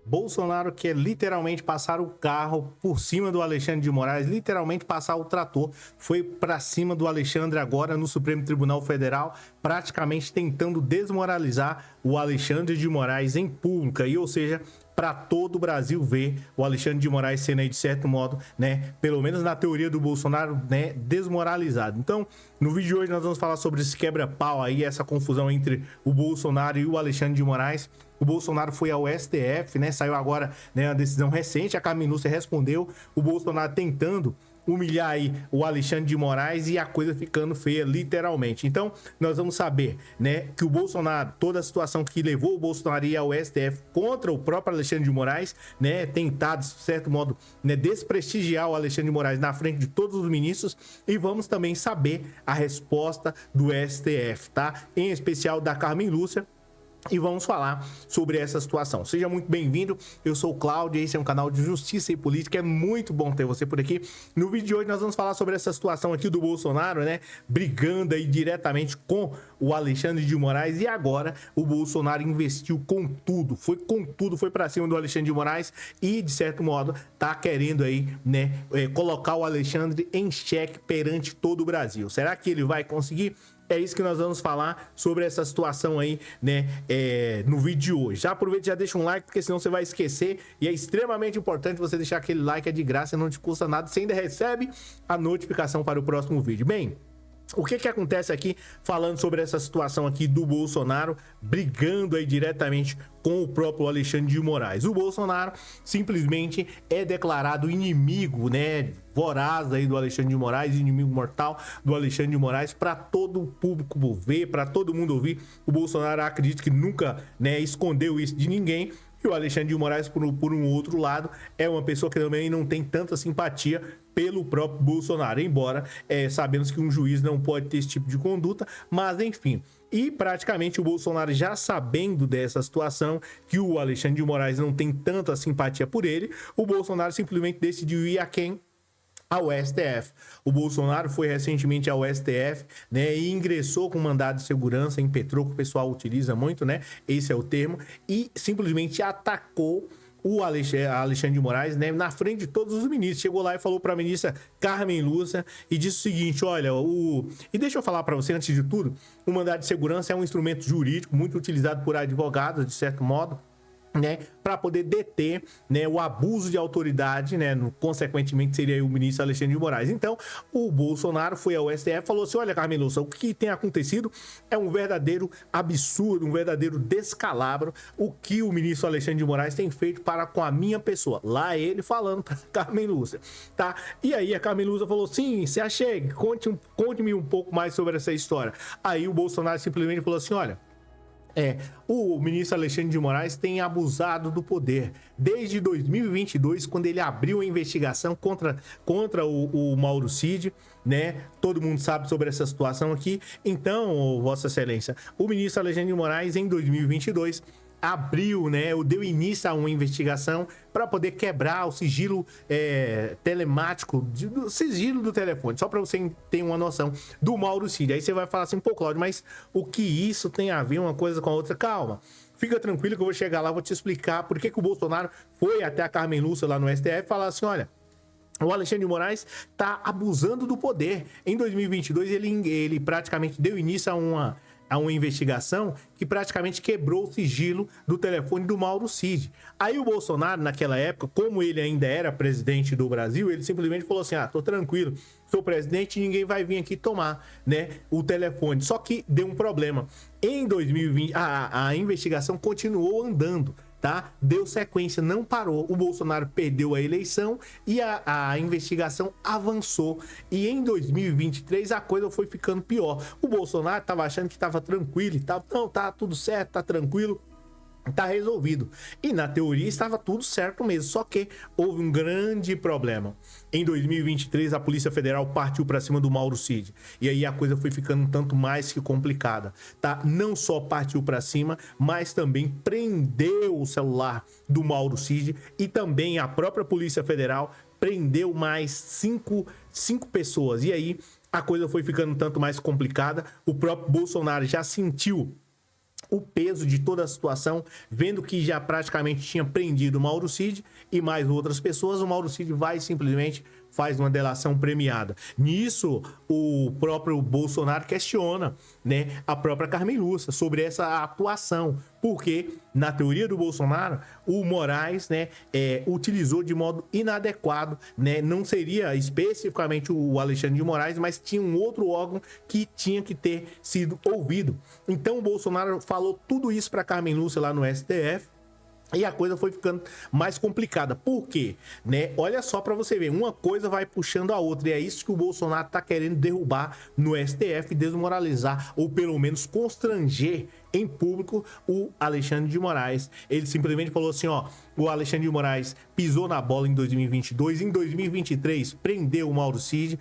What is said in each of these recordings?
Bolsonaro quer literalmente passar o carro por cima do Alexandre de Moraes, literalmente passar o trator. Foi para cima do Alexandre agora no Supremo Tribunal Federal, praticamente tentando desmoralizar o Alexandre de Moraes em público, ou seja, para todo o Brasil ver o Alexandre de Moraes sendo aí, de certo modo, né, pelo menos na teoria do Bolsonaro, né, desmoralizado. Então, no vídeo de hoje nós vamos falar sobre esse quebra-pau aí, essa confusão entre o Bolsonaro e o Alexandre de Moraes. O Bolsonaro foi ao STF, né, saiu agora, né, uma decisão recente, a Carmen Lúcia respondeu, o Bolsonaro tentando humilhar aí o Alexandre de Moraes e a coisa ficando feia, literalmente. Então, nós vamos saber, né, que o Bolsonaro, toda a situação que levou o Bolsonaro a ir ao STF contra o próprio Alexandre de Moraes, né, tentado, de certo modo, né, desprestigiar o Alexandre de Moraes na frente de todos os ministros, e vamos também saber a resposta do STF, tá? Em especial da Carmen Lúcia. E vamos falar sobre essa situação. Seja muito bem-vindo, eu sou o Cláudio, esse é um canal de justiça e política, é muito bom ter você por aqui. No vídeo de hoje nós vamos falar sobre essa situação aqui do Bolsonaro, né, brigando aí diretamente com o Alexandre de Moraes, e agora o Bolsonaro investiu com tudo, foi pra cima do Alexandre de Moraes e, de certo modo, tá querendo aí, né, colocar o Alexandre em xeque perante todo o Brasil. Será que ele vai conseguir? É isso que nós vamos falar sobre essa situação aí, né, no vídeo de hoje. Já aproveita e já deixa um like, porque senão você vai esquecer. E é extremamente importante você deixar aquele like, é de graça, não te custa nada. Você ainda recebe a notificação para o próximo vídeo. Bem, o que acontece aqui, falando sobre essa situação aqui do Bolsonaro, brigando aí diretamente com o próprio Alexandre de Moraes. O Bolsonaro simplesmente é declarado inimigo, né, voraz aí do Alexandre de Moraes, inimigo mortal do Alexandre de Moraes, para todo o público ver, para todo mundo ouvir. O Bolsonaro, acredito que nunca, né, escondeu isso de ninguém. E o Alexandre de Moraes, por um outro lado, é uma pessoa que também não tem tanta simpatia pelo próprio Bolsonaro, embora sabemos que um juiz não pode ter esse tipo de conduta, mas enfim. E praticamente o Bolsonaro, já sabendo dessa situação, que o Alexandre de Moraes não tem tanta simpatia por ele, o Bolsonaro simplesmente decidiu ir a quem? Ao STF. O Bolsonaro foi recentemente ao STF, né, e ingressou com mandado de segurança, impetrou, que o pessoal utiliza muito, né, esse é o termo, e simplesmente atacou o Alexandre de Moraes, né, na frente de todos os ministros. Chegou lá e falou para a ministra Carmen Lúcia e disse o seguinte: olha, e deixa eu falar para você, antes de tudo, o mandado de segurança é um instrumento jurídico muito utilizado por advogados, de certo modo, né, para poder deter, né, o abuso de autoridade, né, consequentemente seria o ministro Alexandre de Moraes. Então, o Bolsonaro foi ao STF e falou assim: olha, Carmen Lúcia, o que tem acontecido é um verdadeiro absurdo, um verdadeiro descalabro, o que o ministro Alexandre de Moraes tem feito para com a minha pessoa. Lá ele falando para Carmen Lúcia, tá? E aí a Carmen Lúcia falou: sim, se achegue, conte-me um pouco mais sobre essa história. Aí o Bolsonaro simplesmente falou assim: olha, o ministro Alexandre de Moraes tem abusado do poder desde 2022, quando ele abriu a investigação contra o Mauro Cid, né? Todo mundo sabe sobre essa situação aqui. Então, Vossa Excelência, o ministro Alexandre de Moraes, em 2022, abriu, né, deu início a uma investigação para poder quebrar o sigilo telemático, o sigilo do telefone, só para você ter uma noção do Mauro Cid. Aí você vai falar assim: pô, Cláudio, mas o que isso tem a ver uma coisa com a outra? Calma, fica tranquilo que eu vou chegar lá, vou te explicar por que o Bolsonaro foi até a Carmen Lúcia lá no STF e falar assim: olha, o Alexandre de Moraes está abusando do poder. Em 2022, ele praticamente deu início a uma investigação que praticamente quebrou o sigilo do telefone do Mauro Cid. Aí o Bolsonaro, naquela época, como ele ainda era presidente do Brasil, ele simplesmente falou assim: tô tranquilo, sou presidente e ninguém vai vir aqui tomar, né, o telefone. Só que deu um problema. Em 2020, a investigação continuou andando, tá? Deu sequência, não parou. O Bolsonaro perdeu a eleição e a investigação avançou. E em 2023 a coisa foi ficando pior. O Bolsonaro tava achando que tava tranquilo e tal. Não, tá tudo certo, tá tranquilo, tá resolvido. E na teoria estava tudo certo mesmo, só que houve um grande problema. Em 2023 a Polícia Federal partiu para cima do Mauro Cid. E aí a coisa foi ficando um tanto mais que complicada, tá? Não só partiu para cima, mas também prendeu o celular do Mauro Cid, e também a própria Polícia Federal prendeu mais cinco pessoas. E aí a coisa foi ficando um tanto mais complicada. O próprio Bolsonaro já sentiu o peso de toda a situação, vendo que já praticamente tinha prendido o Mauro Cid e mais outras pessoas, o Mauro Cid vai simplesmente faz uma delação premiada. Nisso, o próprio Bolsonaro questiona, né, a própria Carmen Lúcia sobre essa atuação, porque, na teoria do Bolsonaro, o Moraes, né, utilizou de modo inadequado, né, não seria especificamente o Alexandre de Moraes, mas tinha um outro órgão que tinha que ter sido ouvido. Então, o Bolsonaro falou tudo isso para Carmen Lúcia lá no STF, e a coisa foi ficando mais complicada. Por quê? Né? Olha só para você ver, uma coisa vai puxando a outra. E é isso que o Bolsonaro tá querendo derrubar no STF, desmoralizar ou pelo menos constranger em público o Alexandre de Moraes. Ele simplesmente falou assim, ó, o Alexandre de Moraes pisou na bola em 2022, em 2023 prendeu o Mauro Cid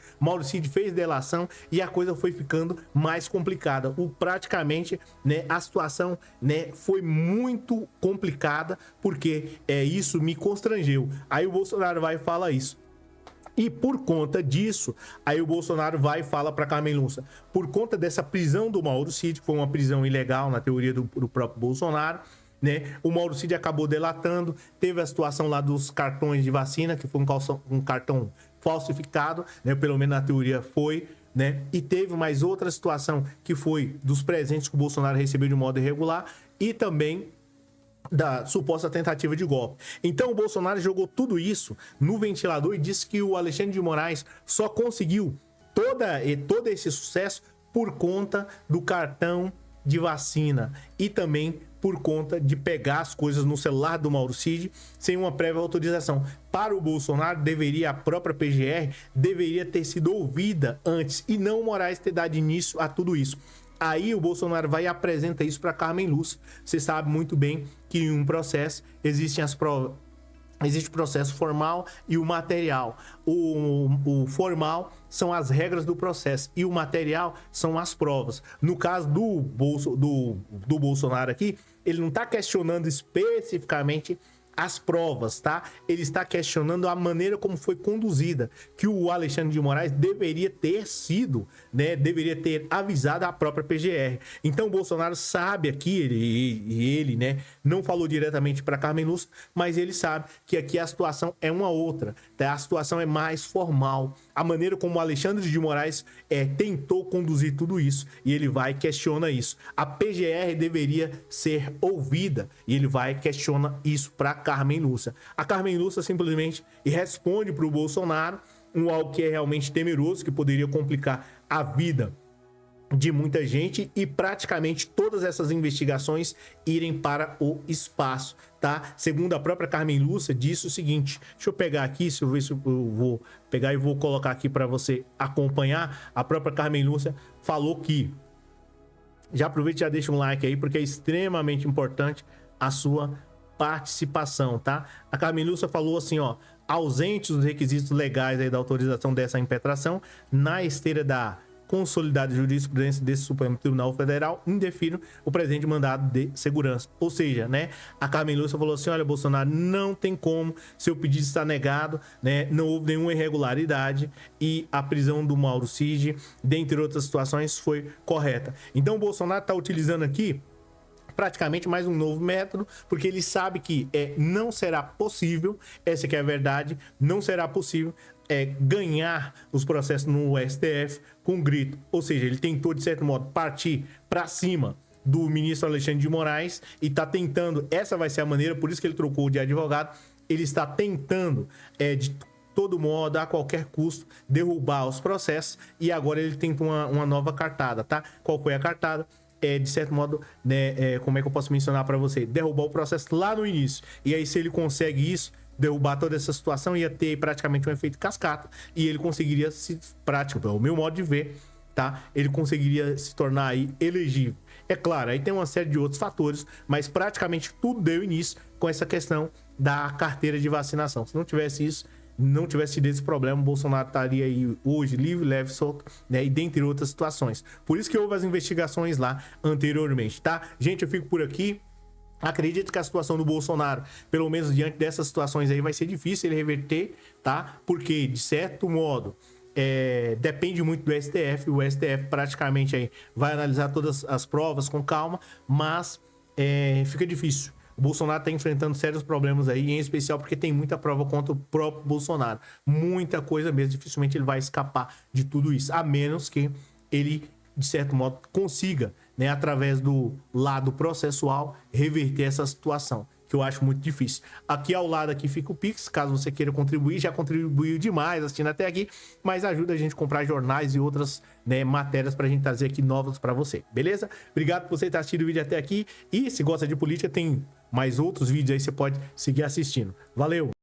fez delação e a coisa foi ficando mais complicada. Praticamente, né, a situação, né, foi muito complicada, porque isso me constrangeu. Aí o Bolsonaro vai e fala isso. E por conta disso, aí o Bolsonaro vai e fala para Carmen Lúcia, por conta dessa prisão do Mauro Cid, que foi uma prisão ilegal na teoria do próprio Bolsonaro, né? O Mauro Cid acabou delatando, teve a situação lá dos cartões de vacina, que foi um cartão falsificado, né? Pelo menos na teoria foi, né? E teve mais outra situação, que foi dos presentes que o Bolsonaro recebeu de modo irregular e também da suposta tentativa de golpe. Então o Bolsonaro jogou tudo isso no ventilador e disse que o Alexandre de Moraes só conseguiu todo esse sucesso por conta do cartão de vacina e também por conta de pegar as coisas no celular do Mauro Cid sem uma prévia autorização. Para o Bolsonaro, a própria PGR deveria ter sido ouvida antes e não o Moraes ter dado início a tudo isso. Aí o Bolsonaro vai e apresenta isso para Carmen Lúcia. Você sabe muito bem que em um processo existem as provas. Existe o processo formal e o material. O formal são as regras do processo e o material são as provas. No caso do Bolsonaro aqui, ele não está questionando especificamente as provas, tá? Ele está questionando a maneira como foi conduzida, que o Alexandre de Moraes deveria ter sido, né? Deveria ter avisado a própria PGR. Então o Bolsonaro sabe aqui, ele, né? Não falou diretamente para Carmen Lúcia, mas ele sabe que aqui a situação é uma outra, tá? A situação é mais formal. A maneira como o Alexandre de Moraes tentou conduzir tudo isso, e ele vai e questiona isso. A PGR deveria ser ouvida, e ele vai e questiona isso para Carmen Lúcia. A Carmen Lúcia simplesmente responde para o Bolsonaro algo que é realmente temeroso, que poderia complicar a vida de muita gente e praticamente todas essas investigações irem para o espaço, tá? Segundo a própria Carmen Lúcia, disse o seguinte, deixa eu pegar aqui, deixa eu ver se eu vou pegar e vou colocar aqui para você acompanhar. A própria Carmen Lúcia falou que, já aproveita e já deixa um like aí, porque é extremamente importante a sua participação, tá? A Carmen Lúcia falou assim, ó, ausentes os requisitos legais aí da autorização dessa impetração, na esteira da consolidada jurisprudência desse Supremo Tribunal Federal, indefine o presente mandado de segurança. Ou seja, né, a Carmen Lúcia falou assim, olha, Bolsonaro, não tem como, seu pedido está negado, né, não houve nenhuma irregularidade e a prisão do Mauro Cid, dentre outras situações, foi correta. Então o Bolsonaro está utilizando aqui praticamente mais um novo método, porque ele sabe que não será possível, essa que é a verdade, não será possível ganhar os processos no STF com grito. Ou seja, ele tentou, de certo modo, partir para cima do ministro Alexandre de Moraes e está tentando, essa vai ser a maneira, por isso que ele trocou de advogado, ele está tentando de todo modo, a qualquer custo, derrubar os processos e agora ele tenta uma nova cartada, tá? Qual foi a cartada? De certo modo, né, como é que eu posso mencionar para você? Derrubar o processo lá no início. E aí, se ele consegue isso, derrubar toda essa situação, ia ter praticamente um efeito cascata e ele conseguiria se, pelo meu modo de ver, tá? Ele conseguiria se tornar aí elegível. É claro, aí tem uma série de outros fatores, mas praticamente tudo deu início com essa questão da carteira de vacinação. Se não tivesse isso, não tivesse tido esse problema, o Bolsonaro estaria aí hoje livre, leve, solto, né? E dentre outras situações. Por isso que houve as investigações lá anteriormente, tá? Gente, eu fico por aqui. Acredito que a situação do Bolsonaro, pelo menos diante dessas situações aí, vai ser difícil ele reverter, tá? Porque, de certo modo, depende muito do STF. O STF praticamente aí vai analisar todas as provas com calma, mas fica difícil. O Bolsonaro está enfrentando sérios problemas aí, em especial porque tem muita prova contra o próprio Bolsonaro. Muita coisa mesmo, dificilmente ele vai escapar de tudo isso, a menos que ele, de certo modo, consiga, né, através do lado processual, reverter essa situação, que eu acho muito difícil. Aqui ao lado aqui fica o Pix, caso você queira contribuir. Já contribuiu demais assistindo até aqui, mas ajuda a gente a comprar jornais e outras, né, matérias pra gente trazer aqui novas pra você, beleza? Obrigado por você ter assistido o vídeo até aqui, e se gosta de política, tem mais outros vídeos aí, você pode seguir assistindo. Valeu!